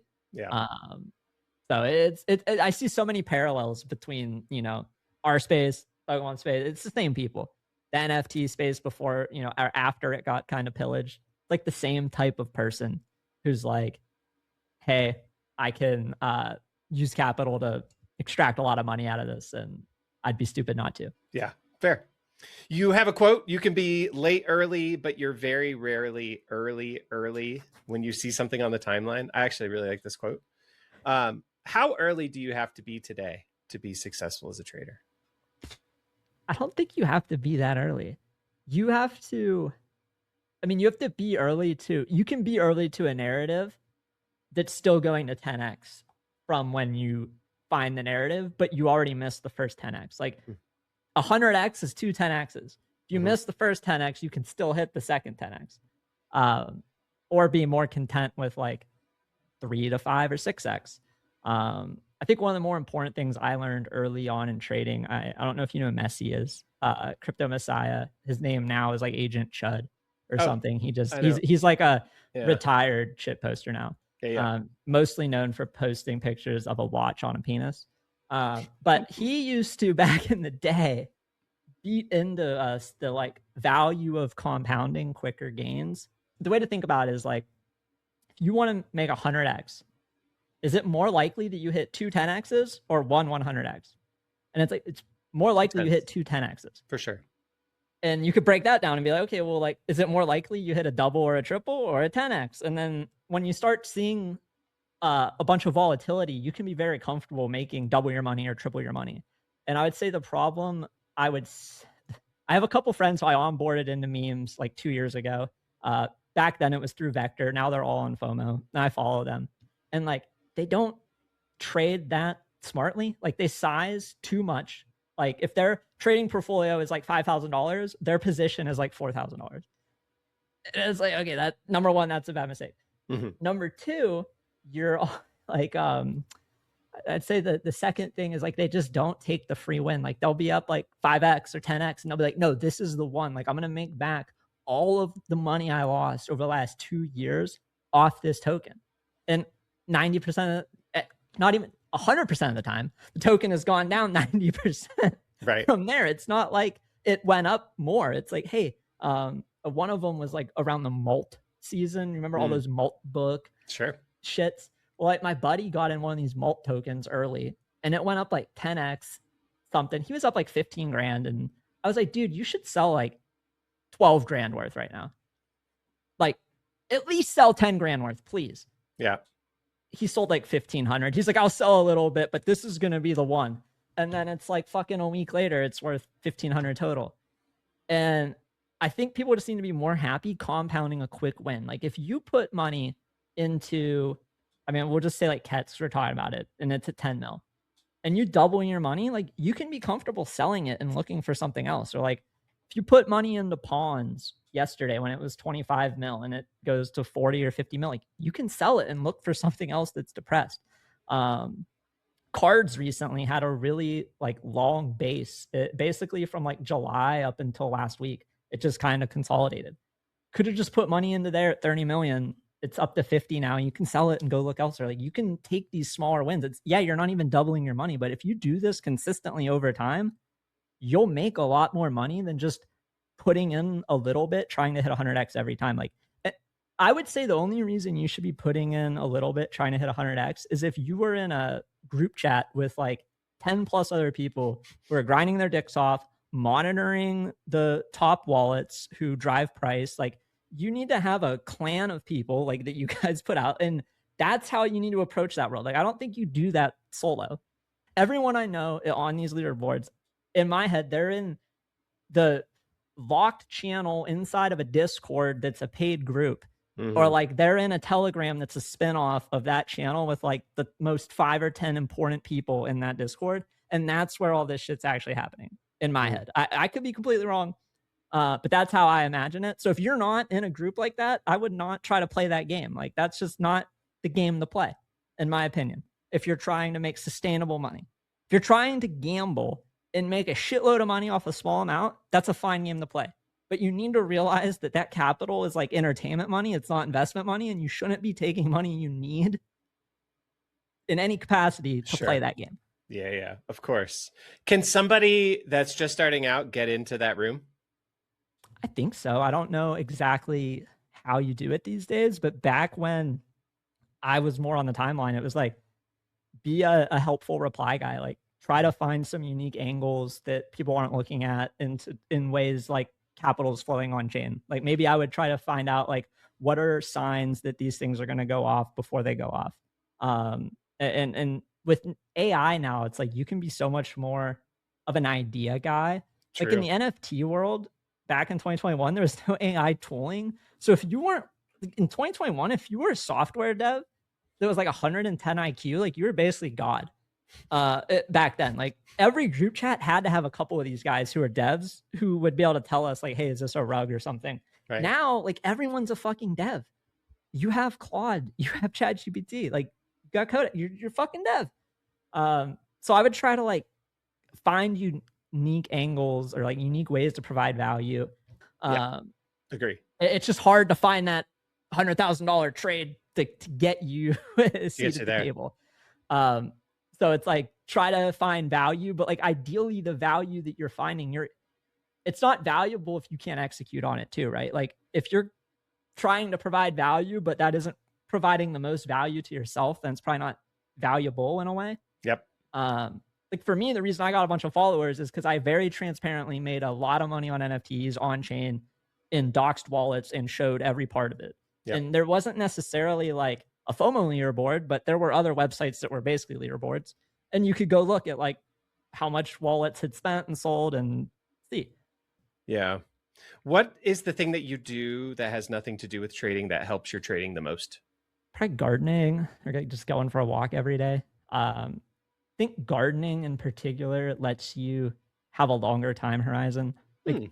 B: So it's I see so many parallels between our space, Pokemon space. It's the same people. The NFT space before or after it got kind of pillaged, like the same type of person who's like, hey, I can use capital to extract a lot of money out of this, and I'd be stupid not to.
A: Yeah, fair. You have a quote, you can be late early, but you're very rarely early when you see something on the timeline. I actually really like this quote. How early do you have to be today to be successful as a trader?
B: I don't think you have to be that early. You have to, you have to be early you can be early to a narrative that's still going to 10x from when you find the narrative, but you already missed the first 10x. Like 100x is 2 10x's. If you miss the first 10x, you can still hit the second 10x, or be more content with like 3 to 5 or 6x. I think one of the more important things I learned early on in trading, I don't know if you know who Messi is, Crypto Messiah. His name now is like Agent Chud or
A: Oh,
B: something. He just
A: I know.
B: he's like a
A: Yeah.
B: retired shit poster now.
A: Yeah. Yeah.
B: Mostly known for posting pictures of a watch on a penis. But he used to back in the day beat into us the like value of compounding quicker gains. The way to think about it is like if you want to make 100x, is it more likely that you hit two 10x's or one 100x? And it's like it's more likely you hit two 10x's
A: for sure.
B: And you could break that down and be like, okay, well, like, is it more likely you hit a double or a triple or a 10x? And then when you start seeing a bunch of volatility, you can be very comfortable making double your money or triple your money. And I would say the problem, I have a couple friends who I onboarded into memes like 2 years ago. Back then it was through Vector. Now they're all on FOMO and I follow them. And like, they don't trade that smartly. Like they size too much. Like if their trading portfolio is like $5,000, their position is like $4,000. It's like, okay, that number one, that's a bad mistake. Mm-hmm. Number two, you're like, I'd say that the second thing is like, they just don't take the free win. Like they'll be up like 5x or 10x and they'll be like, no, this is the one. Like I'm going to make back all of the money I lost over the last 2 years off this token. And 90% of, not even 100% of the time, the token has gone down 90%. Right. From there. It's not like it went up more. It's like, hey, one of them was like around the malt season. Remember all those malt book shits? Well, like my buddy got in one of these malt tokens early and it went up like 10x something. He was up like 15 grand. And I was like, dude, you should sell like 12 grand worth right now. Like at least sell 10 grand worth, please. Yeah. He sold like 1,500. He's like, I'll sell a little bit, but this is going to be the one. And then it's like fucking a week later, it's worth 1,500 total. And I think people just need to be more happy compounding a quick win. Like if you put money into, I mean, we'll just say like Kets, we're talking about it, and it's at 10 mil. And you double your money, like you can be comfortable selling it and looking for something else. Or like if you put money into pawns yesterday when it was 25 mil and it goes to 40 or 50 mil, like you can sell it and look for something else that's depressed. Cards recently had a really like long base. It basically from like July up until last week, it just kind of consolidated. Could have just put money into there at 30 million. It's up to 50 now. You can sell it and go look elsewhere. Like you can take these smaller wins. It's you're not even doubling your money, but if you do this consistently over time, you'll make a lot more money than just putting in a little bit, trying to hit 100x every time. Like I would say the only reason you should be putting in a little bit, trying to hit 100x is if you were in a group chat with like 10 plus other people who are grinding their dicks off, monitoring the top wallets who drive price. Like you need to have a clan of people like that you guys put out. And that's how you need to approach that world. Like, I don't think you do that solo. Everyone I know on these leaderboards, in my head, they're in the locked channel inside of a Discord that's a paid group. Or like they're in a Telegram that's a spinoff of that channel with like the most 5 or 10 important people in that Discord. And that's where all this shit's actually happening in my head. I could be completely wrong, but that's how I imagine it. So if you're not in a group like that, I would not try to play that game. Like that's just not the game to play, in my opinion, if you're trying to make sustainable money. If you're trying to gamble and make a shitload of money off a small amount, that's a fine game to play. But you need to realize that that capital is like entertainment money. It's not investment money. And you shouldn't be taking money you need in any capacity to play that game.
A: Yeah, of course. Can somebody that's just starting out get into that room?
B: I think so. I don't know exactly how you do it these days, but back when I was more on the timeline, it was like, be a helpful reply guy. Like try to find some unique angles that people aren't looking at in ways like capital is flowing on chain. Like maybe I would try to find out like what are signs that these things are going to go off before they go off. And with AI now, it's like you can be so much more of an idea guy. True. Like in the NFT world back in 2021, there was no AI tooling. So if you weren't in 2021, if you were a software dev that was like 110 IQ, like you were basically God. Back then, like every group chat had to have a couple of these guys who are devs who would be able to tell us like, hey, is this a rug or something? Right. Now, like everyone's a fucking dev. You have Claude, you have ChatGPT, like you got code, you're fucking dev. So I would try to like find unique angles or like unique ways to provide value.
A: Yeah,
B: Um,
A: agree.
B: it's just hard to find that $100,000 trade to get you a seat
A: you
B: at the
A: there.
B: table. Um, so it's like try to find value, but like ideally the value that you're finding, it's not valuable if you can't execute on it too, right? Like if you're trying to provide value, but that isn't providing the most value to yourself, then it's probably not valuable in a way.
A: Yep.
B: Like for me, the reason I got a bunch of followers is because I very transparently made a lot of money on NFTs on chain in doxed wallets and showed every part of it.
A: Yep.
B: And there wasn't necessarily like a FOMO leaderboard, but there were other websites that were basically leaderboards. And you could go look at like how much wallets had spent and sold and see.
A: Yeah. What is the thing that you do that has nothing to do with trading that helps your trading the most?
B: Probably gardening or just going for a walk every day. I think gardening in particular lets you have a longer time horizon. Like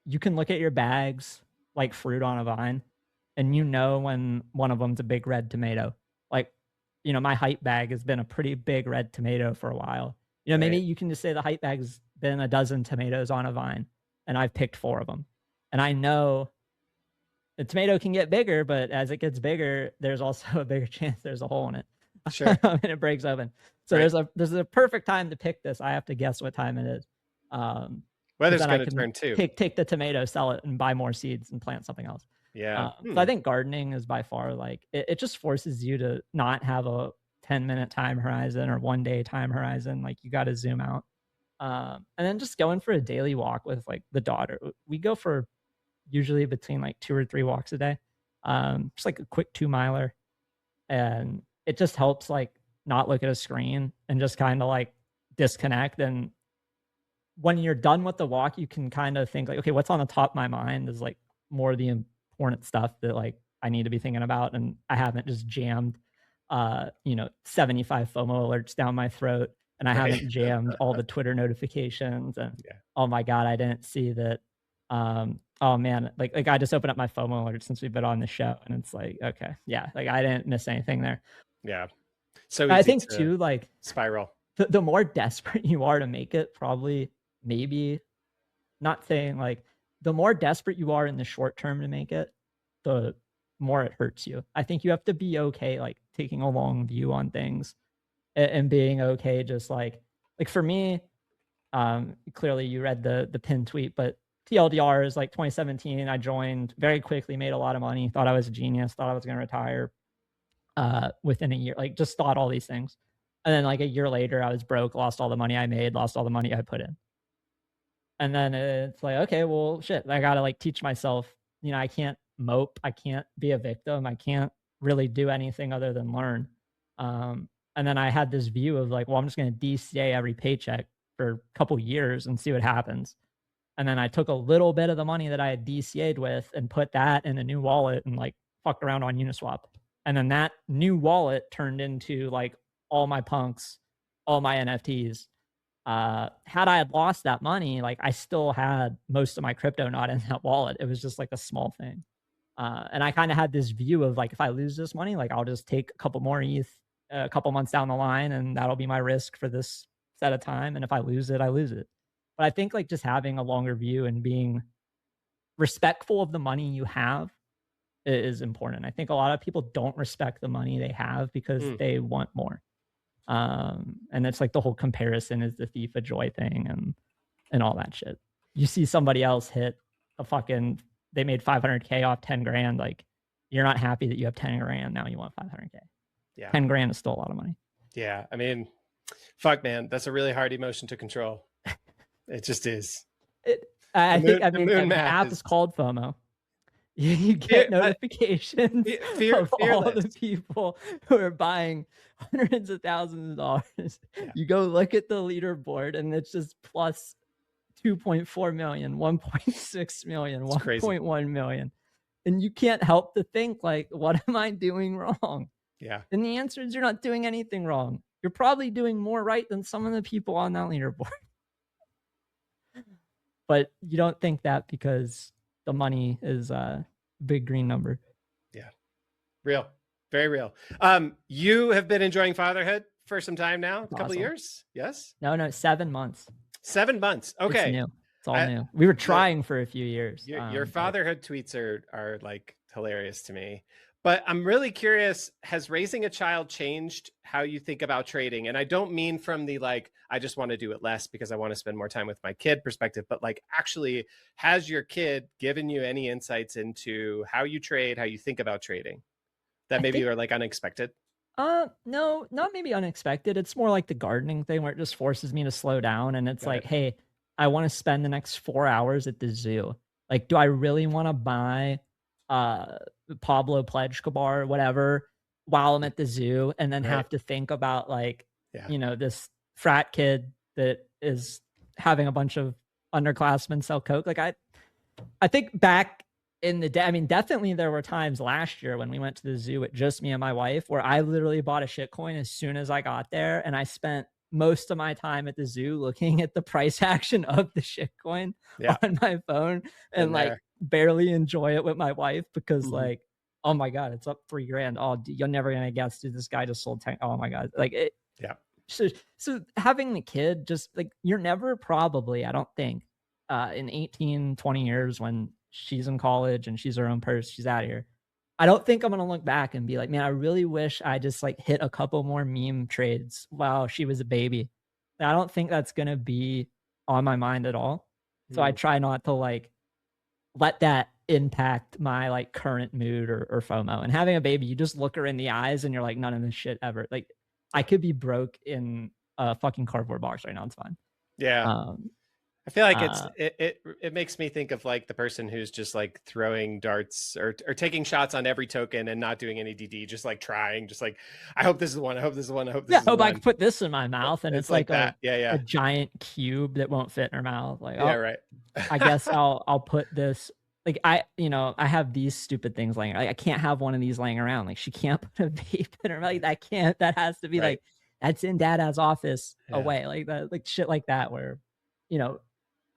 B: you can look at your bags like fruit on a vine, and you know when one of them's a big red tomato. Like, you know, my hype bag has been a pretty big red tomato for a while. You know, maybe you can just say the hype bag's been a dozen tomatoes on a vine, and I've picked 4 of them. And I know the tomato can get bigger, but as it gets bigger, there's also a bigger chance there's a hole in it.
A: Sure.
B: And it breaks open. So there's a perfect time to pick this. I have to guess what time it is.
A: Weather's going to turn too.
B: Take the tomato, sell it, and buy more seeds and plant something else.
A: Yeah.
B: So I think gardening is by far like it just forces you to not have a 10-minute time horizon or 1 day time horizon. Like you got to zoom out. And then just going for a daily walk with like the daughter. We go for usually between like 2 or 3 walks a day. Just like a quick 2-miler. And it just helps like not look at a screen and just kind of like disconnect. And when you're done with the walk, you can kind of think like, okay, what's on the top of my mind is like more of the important stuff that like I need to be thinking about. And I haven't just jammed, 75 FOMO alerts down my throat. And I haven't jammed all the Twitter notifications. And oh my God, I didn't see that. Oh man, like I just opened up my FOMO alert since we've been on the show, and it's like, okay, yeah, like I didn't miss anything there.
A: Yeah. So
B: I think too, like
A: spiral.
B: The more desperate you are to make it, probably maybe not saying like the more desperate you are in the short term to make it, the more it hurts you. I think you have to be okay, like taking a long view on things and being okay, just like for me, clearly you read the pinned tweet, but TLDR is like 2017. I joined very quickly, made a lot of money, thought I was a genius, thought I was going to retire within a year, like just thought all these things. And then like a year later, I was broke, lost all the money I made, lost all the money I put in. And then it's like, okay, well, shit, I got to like teach myself, I can't mope. I can't be a victim. I can't really do anything other than learn. And then I had this view of like, well, I'm just going to DCA every paycheck for a couple years and see what happens. And then I took a little bit of the money that I had DCA'd with and put that in a new wallet and like fucked around on Uniswap. And then that new wallet turned into like all my punks, all my NFTs. Had I had lost that money, like I still had most of my crypto not in that wallet. It was just like a small thing. And I kind of had this view of like, if I lose this money, like I'll just take a couple more ETH a couple months down the line and that'll be my risk for this set of time. And if I lose it, I lose it. But I think like just having a longer view and being respectful of the money you have is important. I think a lot of people don't respect the money they have because they want more. And it's like the whole comparison is the thief of joy thing and all that shit. You see somebody else hit they made 500K off 10 grand. Like you're not happy that you have 10 grand. Now you want 500K. Yeah. 10 grand is still a lot of money.
A: Yeah. I mean, fuck man, that's a really hard emotion to control. It just is.
B: I think the app is called FOMO. You get notifications of all the people who are buying hundreds of thousands of dollars. Yeah. You go look at the leaderboard and it's just plus 2.4 million, 1.6 million, 1.1 million. And you can't help to think like, what am I doing wrong?
A: Yeah.
B: And the answer is you're not doing anything wrong. You're probably doing more right than some of the people on that leaderboard. But you don't think that because the money is a big green number.
A: Yeah. Real. Very real. You have been enjoying fatherhood for some time now, a
B: That's
A: couple of
B: awesome.
A: years. Yes.
B: No, 7 months.
A: 7 months.
B: It's
A: Okay.
B: new. It's all new. We were
A: The
B: trying for a few years.
A: your
B: But
A: fatherhood tweets are like hilarious to me. But I'm really curious, has raising a child changed how you think about trading? And I don't mean from the like, I just want to do it less because I want to spend more time with my kid perspective, but like actually, has your kid given you any insights into how you trade, how you think about trading that
B: I
A: maybe
B: think,
A: are like unexpected?
B: no, not maybe unexpected. It's more like the gardening thing where it just forces me to slow down. And it's
A: Got
B: like,
A: it.
B: hey, I want to spend the next 4 hours at the zoo. Like, do I really want to buy uh Pablo Pledge Kabar or whatever while I'm at the zoo and then
A: Right.
B: have to think about like,
A: Yeah.
B: this frat kid that is having a bunch of underclassmen sell coke? Like I think back in the day, I mean, definitely there were times last year when we went to the zoo with just me and my wife where I literally bought a shitcoin as soon as I got there. And I spent most of my time at the zoo looking at the price action of the shitcoin
A: Yeah.
B: on my phone
A: Been
B: and like
A: there.
B: barely enjoy it with my wife because
A: Mhm.
B: like, oh my God, it's up $3,000. Oh, you're never going to guess, dude, this guy just sold 10. Oh my God. Like it,
A: Yeah.
B: so having the kid just like you're never probably, I don't think, in 18, 20 years when she's in college and she's her own person, she's out of here. I don't think I'm gonna look back and be like, man, I really wish I just like hit a couple more meme trades while she was a baby. I don't think that's gonna be on my mind at all. So I
A: Mm.
B: try not to like let that impact my like current mood or FOMO. And having a baby, you just look her in the eyes and you're like, none of this shit ever. Like I
A: Yeah.
B: could be broke in a fucking cardboard box right now. It's fine.
A: Yeah.
B: Um,
A: I feel like
B: uh,
A: it makes me think of like the person who's just like throwing darts or taking shots on every token and not doing any DD, just like trying, just like I hope this is one, I hope this is one, I hope this
B: yeah,
A: is
B: hope I
A: one.
B: could put this in my mouth and
A: It's
B: it's
A: like
B: like
A: that. Yeah,
B: a
A: yeah.
B: giant cube that won't fit in her mouth. Like,
A: Yeah,
B: oh,
A: right.
B: I guess I'll put this like I have these stupid things laying like I can't have one of these laying around. Like she can't put a vape in her mouth. Like that can't that has to be
A: Right.
B: like that's in dada's office
A: Yeah.
B: away. Like that like shit like that where you know,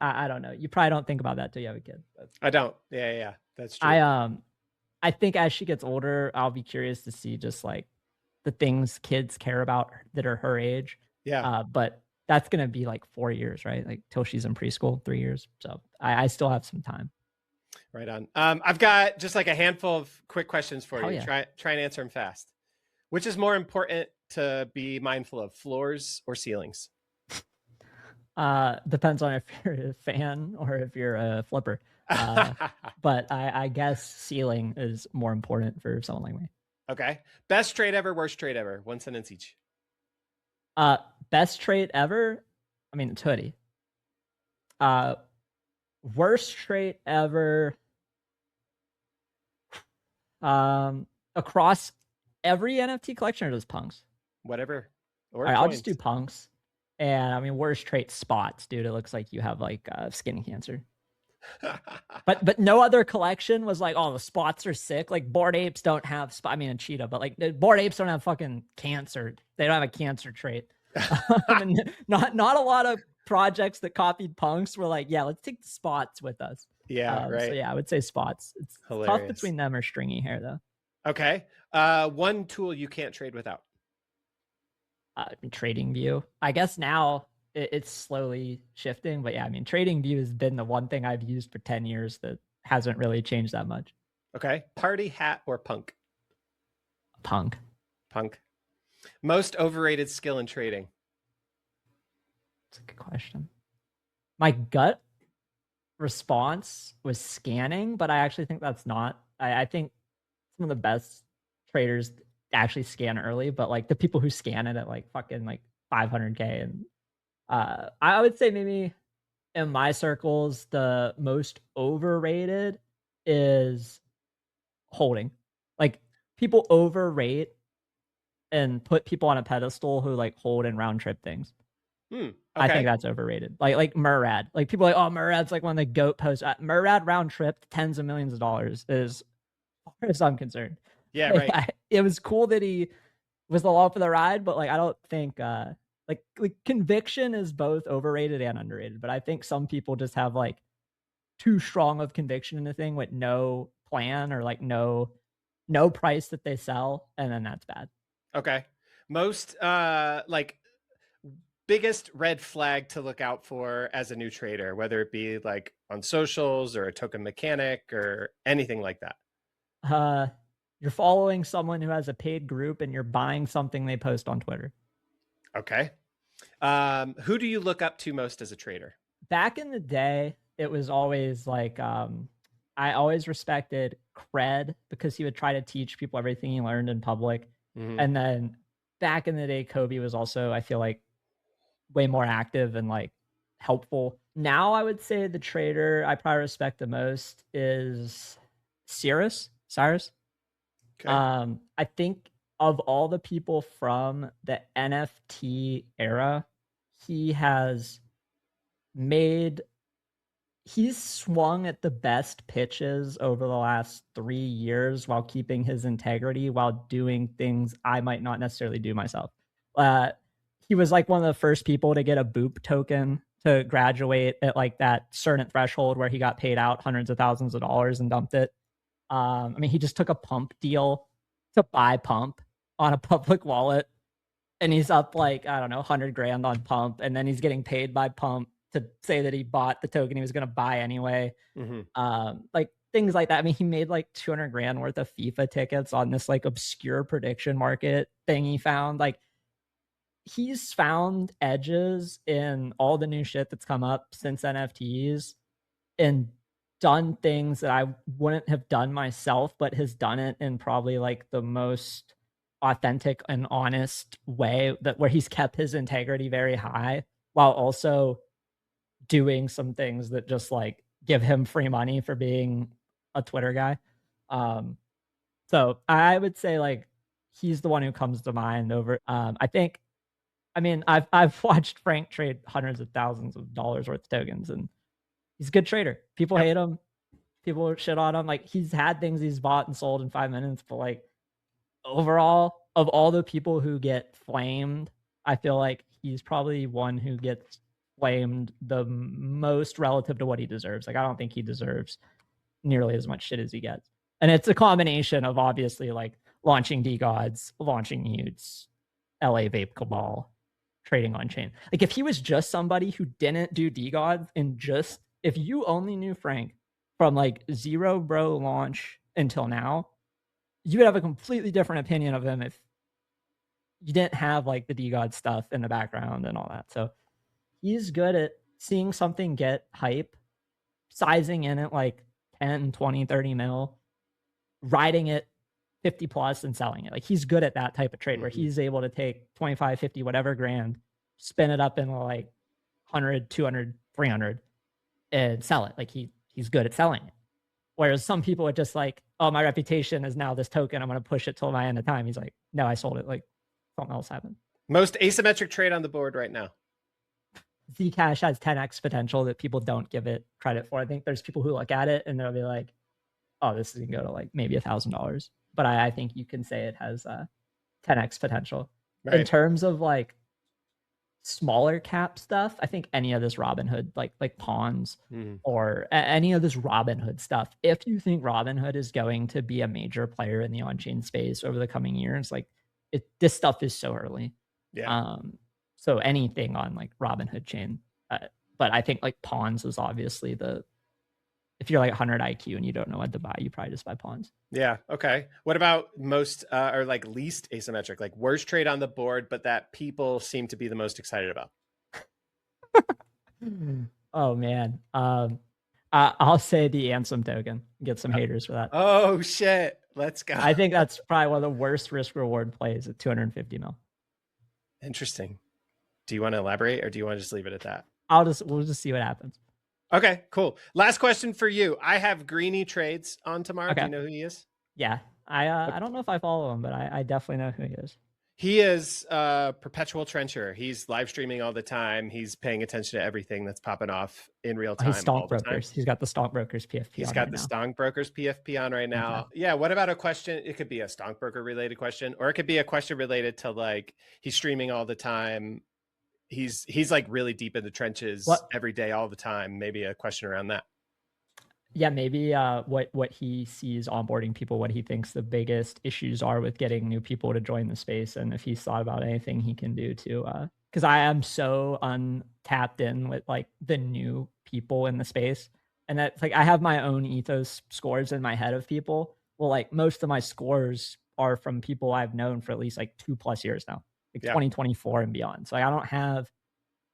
B: I don't know. You probably don't think about that till you have a kid. But
A: I don't. Yeah, yeah, yeah. That's
B: I
A: true.
B: I think as she gets older, I'll be curious to see just like the things kids care about that are her age.
A: Yeah.
B: But that's gonna be like 4 years, right? Like till she's in preschool, 3 years. So I still have some time.
A: Right on. I've got just like a handful of quick questions for
B: Hell
A: you.
B: yeah.
A: Try and answer them fast. Which is more important to be mindful of, floors or ceilings?
B: Depends on if you're a fan or if you're a flipper. But I guess ceiling is more important for someone like me.
A: Okay. Best trade ever, worst trade ever. One sentence each.
B: Uh, Best trade ever. I mean, it's hoodie. Uh, Worst trade ever. Across every NFT collection or just punks?
A: Whatever.
B: All
A: Or
B: right, I'll just
A: coins.
B: do punks. And I mean, worst trait spots, dude. It looks like you have like skin cancer. But no other collection was like, oh, the spots are sick. Like Bored Apes don't have I mean, a cheetah, but like Bored Apes don't have fucking cancer. They don't have a cancer trait. And not a lot of projects that copied punks were like, yeah, let's take the spots with us.
A: Yeah,
B: So
A: right.
B: yeah, I would say spots. It's tough
A: Hilarious.
B: between them or stringy hair though.
A: Okay. One tool you can't trade without.
B: Trading view. I guess now it's slowly shifting, but yeah, I mean, trading view has been the one thing I've used for 10 years that hasn't really changed that much.
A: Okay. Party hat or punk?
B: Punk.
A: Punk. Most overrated skill in trading?
B: That's a good question. My gut response was scanning, but I actually think that's not. I think some of the best traders actually scan early, but like the people who scan it at like fucking like 500K and I would say maybe in my circles the most overrated is holding. Like people overrate and put people on a pedestal who like hold and round trip things. I think
A: Okay.
B: that's overrated. Like Murad. Like people are like, oh, Murad's like one of the GOAT posts. Murad round trip tens of millions of dollars is, as far as I'm concerned.
A: Yeah,
B: Like,
A: right.
B: it was cool that he was along for the ride, but like I don't think like conviction is both overrated and underrated. But I think some people just have like too strong of conviction in the thing with no plan or like no price that they sell, and then that's bad.
A: Okay. Most like biggest red flag to look out for as a new trader, whether it be like on socials or a token mechanic or anything like that?
B: You're following someone who has a paid group and you're buying something they post on Twitter.
A: Okay. Who do you look up to most as a trader?
B: Back in the day, it was always like I always respected Cred because he would try to teach people everything he learned in public. And then back in the day, Kobe was also, I feel like, way more active and like helpful. Now I would say the trader I probably respect the most is Cyrus.
A: Okay.
B: I think of all the people from the NFT era, he has made he's swung at the best pitches over the last 3 years while keeping his integrity while doing things I might not necessarily do myself. He was like one of the first people to get a boop token to graduate at like that certain threshold where he got paid out hundreds of thousands of dollars and dumped it. I mean, he just took a pump deal to buy pump on a public wallet, and he's up like, I don't know, 100 grand on pump, and then he's getting paid by pump to say that he bought the token he was going to buy anyway. Like things like that. I mean, he made like 200 grand worth of FIFA tickets on this like obscure prediction market thing he found. Like he's found edges in all the new shit that's come up since NFTs and done things that I wouldn't have done myself, but has done it in probably like the most authentic and honest way, that where he's kept his integrity very high while also doing some things that just like give him free money for being a Twitter guy. So I would say like he's the one who comes to mind over. I mean, I've watched Frank trade hundreds of thousands of dollars worth of tokens, and he's a good trader. People hate him. People shit on him. Like he's had things he's bought and sold in 5 minutes, but like overall, of all the people who get flamed, I feel like he's probably one who gets flamed the most relative to what he deserves. Like I don't think he deserves nearly as much shit as he gets. And it's a combination of obviously like launching DeGods, launching Utes, LA Vape Cabal, trading on chain. Like if he was just somebody who didn't do DeGods and just if you only knew Frank from like zero bro launch until now, you would have a completely different opinion of him if you didn't have like the DeGod stuff in the background and all that. So he's good at seeing something get hype, sizing in at like 10, 20, 30 mil, riding it 50 plus and selling it. Like he's good at that type of trade where he's able to take 25, 50, whatever grand, spin it up in like 100, 200, 300 and sell it. Like he's good at selling it. Whereas some people are just like, oh, my reputation is now this token. I'm going to push it till my end of time. He's like, no, I sold it. Like something else happened.
A: Most asymmetric trade on the board right now.
B: Zcash has 10x potential that people don't give it credit for. I think there's people who look at it and they'll be like, oh, this is going to go to like maybe $1,000. But I think you can say it has 10x potential. Right. In terms of like smaller cap stuff, I think any of this Robinhood, like Pawns or any of this Robinhood stuff, if you think Robinhood is going to be a major player in the on-chain space over the coming years, like this stuff is so early.
A: Yeah.
B: So anything on like Robinhood chain, but I think like Pawns is obviously if you're like 100 IQ and you don't know what to buy, you probably just buy Pawns.
A: Yeah. Okay. What about most or like least asymmetric, like worst trade on the board, but that people seem to be the most excited about?
B: Oh man. I'll say the Ansem token. Get some haters for that.
A: Oh shit. Let's go.
B: I think that's probably one of the worst risk reward plays at 250 mil.
A: Interesting. Do you want to elaborate or do you want to just leave it at that?
B: We'll just see what happens.
A: Okay, cool. Last question for you. I have Greeny Trades on tomorrow. Okay. Do you know who he is?
B: Yeah. I don't know if I follow him, but I definitely know who he is.
A: He is a perpetual trencher. He's live streaming all the time. He's paying attention to everything that's popping off in real time.
B: He's Stockbrokers. He's got the Stockbrokers PFP.
A: He's got the Stockbrokers PFP on right now. Okay. Yeah. What about a question? It could be a Stockbroker related question, or it could be a question related to like he's streaming all the time. He's like really deep in the trenches every day, all the time. Maybe a question around that.
B: Yeah, maybe what he sees onboarding people, what he thinks the biggest issues are with getting new people to join the space, and if he's thought about anything he can do to because I am so untapped in with like the new people in the space. And that's like I have my own ethos scores in my head of people. Well, like most of my scores are from people I've known for at least like 2+ years now, like
A: Yeah.
B: 2024 and beyond. So like, I don't have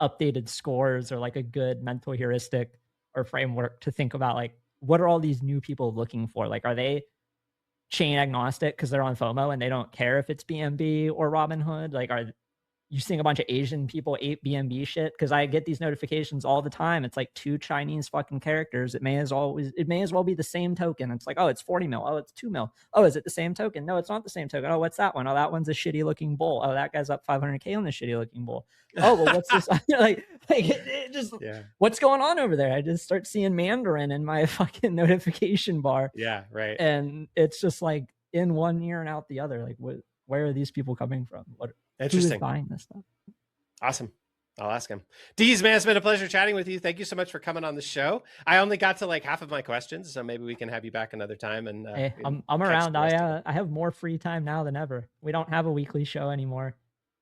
B: updated scores or like a good mental heuristic or framework to think about like what are all these new people looking for? Like, are they chain agnostic because they're on FOMO and they don't care if it's BNB or Robinhood? Like, are you seeing a bunch of Asian people ate BNB shit? Because I get these notifications all the time. It's like 2 Chinese fucking characters. It may as well be the same token. It's like, oh, it's 40 mil. Oh, it's 2 mil. Oh, is it the same token? No, it's not the same token. Oh, what's that one? Oh, that one's a shitty looking bull. Oh, that guy's up 500K on the shitty looking bull. Oh, well, what's this? like it just
A: Yeah.
B: what's going on over there? I just start seeing Mandarin in my fucking notification bar.
A: Yeah. Right.
B: And it's just like in one ear and out the other. Like, where are these people coming from? Who is
A: Interesting.
B: buying this stuff?
A: Awesome. I'll ask him. DeeZe, man, it's been a pleasure chatting with you. Thank you so much for coming on the show. I only got to like half of my questions, so maybe we can have you back another time. And
B: hey, I'm around. I have more free time now than ever. We don't have a weekly show anymore,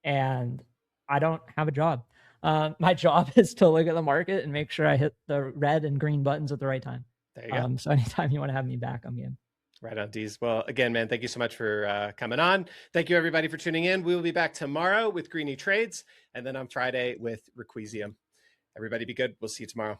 B: and I don't have a job. My job is to look at the market and make sure I hit the red and green buttons at the right time.
A: There you go.
B: So anytime you want to have me back, I'm game.
A: Right on, DeeZe. Well, again, man, thank you so much for coming on. Thank you, everybody, for tuning in. We will be back tomorrow with Greeny Trades, and then on Friday with Requisium. Everybody be good. We'll see you tomorrow.